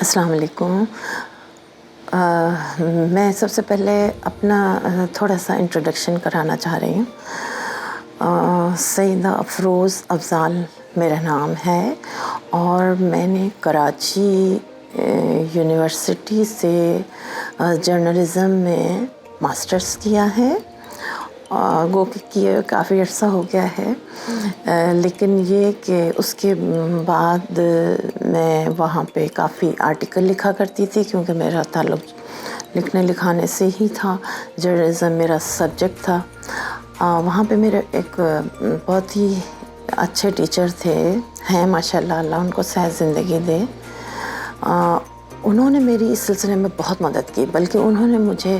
السلام علیکم۔ میں سب سے پہلے اپنا تھوڑا سا انٹروڈکشن کرانا چاہ رہی ہوں۔ سیدہ افروز افضال میرا نام ہے اور میں نے کراچی یونیورسٹی سے جرنلزم میں ماسٹرز کیا ہے، گو کہ کیے کافی عرصہ ہو گیا ہے، لیکن یہ کہ اس کے بعد میں وہاں پہ کافی آرٹیکل لکھا کرتی تھی کیونکہ میرا تعلق لکھنے لکھانے سے ہی تھا، جرنلزم میرا سبجیکٹ تھا۔ وہاں پہ میرے ایک بہت ہی اچھے ٹیچر تھے، ہیں ماشاءاللہ، اللہ ان کو صحت زندگی دے۔ انہوں نے میری اس سلسلے میں بہت مدد کی، بلکہ انہوں نے مجھے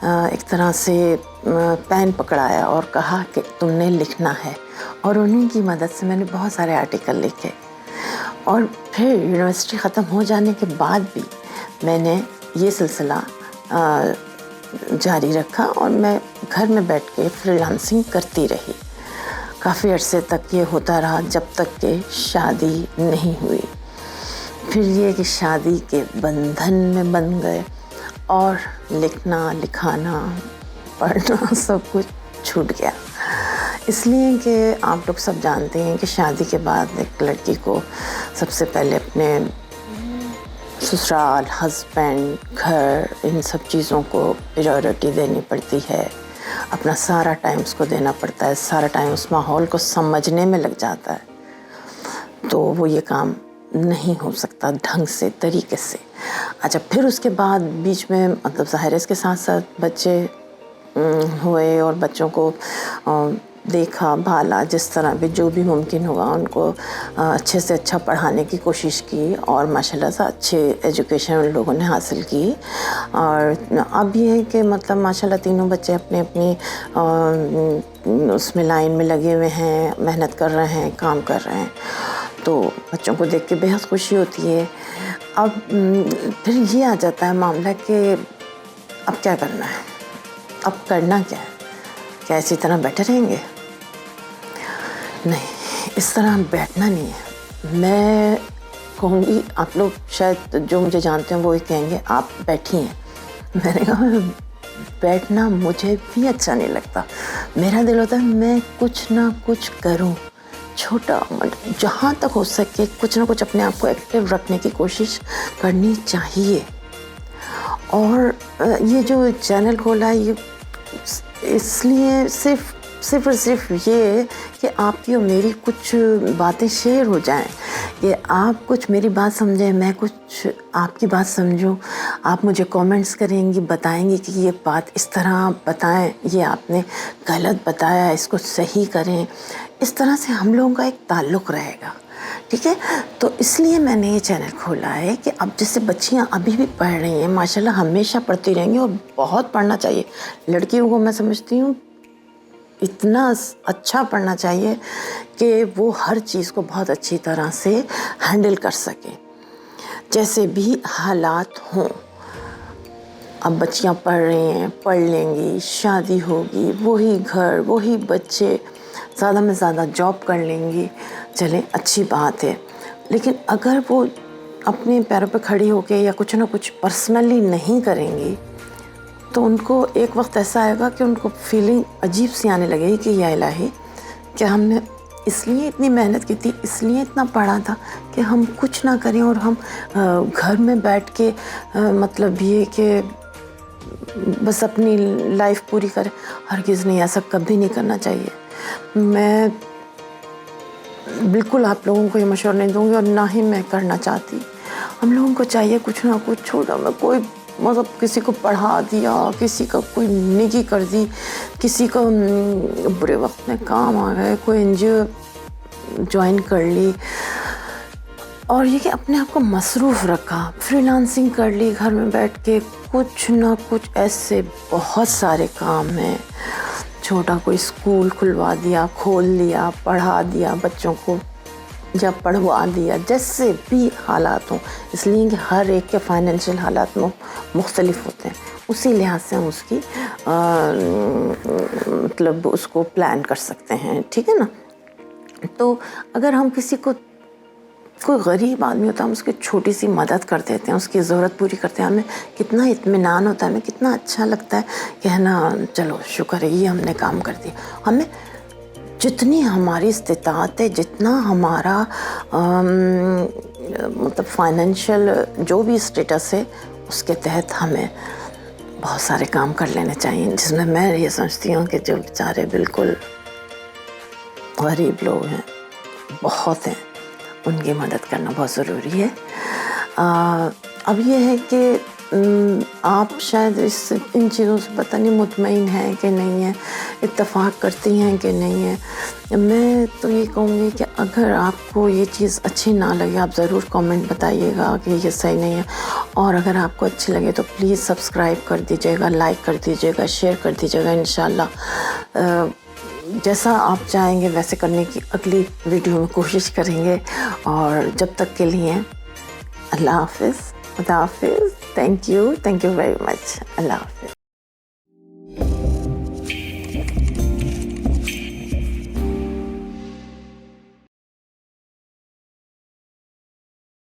ایک طرح سے پین پکڑایا اور کہا کہ تم نے لکھنا ہے، اور انہیں کی مدد سے میں نے بہت سارے آرٹیکل لکھے۔ اور پھر یونیورسٹی ختم ہو جانے کے بعد بھی میں نے یہ سلسلہ جاری رکھا اور میں گھر میں بیٹھ کے فری لانسنگ کرتی رہی۔ کافی عرصے تک یہ ہوتا رہا جب تک کہ شادی نہیں ہوئی۔ پھر یہ کہ شادی کے بندھن میں بندھ گئے اور لکھنا، لکھانا، پڑھنا سب کچھ چھوٹ گیا، اس لیے کہ آپ لوگ سب جانتے ہیں کہ شادی کے بعد ایک لڑکی کو سب سے پہلے اپنے سسرال، ہسبینڈ، گھر، ان سب چیزوں کو پریورٹی دینی پڑتی ہے، اپنا سارا ٹائم اس کو دینا پڑتا ہے، سارا ٹائم اس ماحول کو سمجھنے میں لگ جاتا ہے، تو وہ یہ کام نہیں ہو سکتا ڈھنگ سے، طریقے سے۔ اچھا، پھر اس کے بعد بیچ میں مطلب ظاہر ہے اس کے ساتھ ساتھ بچے ہوئے اور بچوں کو دیکھا بھالا، جس طرح بھی جو بھی ممکن ہوا ان کو اچھے سے اچھا پڑھانے کی کوشش کی، اور ماشاءاللہ سے اچھے ایجوکیشن ان لوگوں نے حاصل کی۔ اور اب یہ ہے کہ مطلب ماشاءاللہ تینوں بچے اپنی اپنی اس میں لائن میں لگے ہوئے ہیں، محنت کر رہے ہیں، کام کر رہے ہیں، تو بچوں کو دیکھ کے بہت خوشی ہوتی ہے۔ اب پھر یہ آ جاتا ہے معاملہ کہ اب کیا کرنا ہے، اب کرنا کیا ہے، کیا اسی طرح بیٹھے رہیں گے؟ نہیں، اس طرح بیٹھنا نہیں ہے۔ میں کہوں گی، آپ لوگ شاید جو مجھے جانتے ہیں وہ یہ کہیں گے آپ بیٹھی ہیں۔ میں نے کہا بیٹھنا مجھے بھی اچھا نہیں لگتا، میرا دل ہوتا ہے میں کچھ نہ کچھ کروں، چھوٹا جہاں تک ہو سکے کچھ نہ کچھ اپنے آپ کو ایکٹیو رکھنے کی کوشش کرنی چاہیے۔ اور یہ جو چینل کھولا ہے یہ اس لیے صرف اور صرف یہ کہ آپ کی اور میری کچھ باتیں شیئر ہو جائیں، کہ آپ کچھ میری بات سمجھیں، میں کچھ آپ کی بات سمجھوں، آپ مجھے کامنٹس کریں گی، بتائیں گی کہ یہ بات اس طرح بتائیں، یہ آپ نے غلط بتایا، اس کو صحیح کریں، اس طرح سے ہم لوگوں کا ایک تعلق رہے گا، ٹھیک ہے؟ تو اس لیے میں نے یہ چینل کھولا ہے کہ اب جس سے بچیاں ابھی بھی پڑھ رہی ہیں، ماشاءاللہ ہمیشہ پڑھتی رہیں گی اور بہت پڑھنا چاہیے۔ لڑکیوں کو میں سمجھتی ہوں اتنا اچھا پڑھنا چاہیے کہ وہ ہر چیز کو بہت اچھی طرح سے ہینڈل کر سکیں، جیسے بھی حالات ہوں۔ اب بچیاں پڑھ رہی ہیں، پڑھ لیں گی، شادی ہوگی، وہی گھر، وہی بچے، زیادہ میں زیادہ جاب کر لیں گی، چلیں اچھی بات ہے، لیکن اگر وہ اپنے پیروں پہ کھڑی ہو کے یا کچھ نہ کچھ پرسنلی نہیں کریں گی تو ان کو ایک وقت ایسا آئے گا کہ ان کو فیلنگ عجیب سی آنے لگے گی کہ یا الہی، کہ ہم نے اس لیے اتنی محنت کی تھی، اس لیے اتنا پڑھا تھا کہ ہم کچھ نہ کریں اور ہم گھر میں بیٹھ کے مطلب یہ کہ بس اپنی لائف پوری کریں۔ ہرگز نہیں، ایسا کبھی نہیں کرنا چاہیے۔ میں بالکل آپ لوگوں کو یہ مشورہ نہیں دوں گی اور نہ ہی میں کرنا چاہتی۔ ہم لوگوں کو چاہیے کچھ نہ کچھ چھوٹا میں کوئی مطلب کسی کو پڑھا دیا، کسی کا کوئی نیکی کر دی، کسی کا برے وقت میں کام آ گئے، کوئی این جی او جوائن کر لی، اور یہ کہ اپنے آپ کو مصروف رکھا، فری لانسنگ کر لی گھر میں بیٹھ کے، کچھ نہ کچھ ایسے بہت سارے کام ہیں۔ چھوٹا کوئی اسکول کھلوا دیا، کھول دیا، پڑھا دیا بچوں کو یا پڑھوا دیا، جیسے بھی حالات ہوں، اس لیے کہ ہر ایک کے فائنینشیل حالات مختلف ہوتے ہیں، اسی لحاظ سے ہم اس کی مطلب اس کو پلان کر سکتے ہیں، ٹھیک ہے نا؟ تو اگر ہم کسی کو کوئی غریب آدمی ہوتا ہے ہم اس کی چھوٹی سی مدد کر دیتے ہیں, اس کی ضرورت پوری کرتے ہیں, ہمیں کتنا اطمینان ہوتا ہے, ہمیں کتنا اچھا لگتا ہے کہ ہے نا چلو شکر ہے یہ ہم نے کام کر دیا. ہمیں جتنی ہماری استطاعت ہے, جتنا ہمارا مطلب فائنینشیل جو بھی اسٹیٹس ہے اس کے تحت ہمیں بہت سارے کام کر لینے چاہیے, جس میں میں یہ سمجھتی ہوں کہ جو بیچارے بالکل غریب لوگ ہیں, بہت ہیں, ان کی مدد کرنا بہت ضروری ہے. اب یہ ہے کہ آپ شاید ان چیزوں سے پتہ نہیں مطمئن ہیں کہ نہیں ہیں, اتفاق کرتی ہیں کہ نہیں ہیں. میں تو یہ کہوں گی کہ اگر آپ کو یہ چیز اچھی نہ لگے آپ ضرور کامنٹ بتائیے گا کہ یہ صحیح نہیں ہے, اور اگر آپ کو اچھی لگے تو پلیز سبسکرائب کر دیجیے گا, لائک کر دیجیے گا, شیئر کر دیجیے گا. انشاءاللہ جیسا آپ چاہیں گے ویسے کرنے کی اگلی ویڈیو میں کوشش کریں گے. اور جب تک کے لیے اللہ حافظ, خدا حافظ. Thank you very much. اللہ حافظ.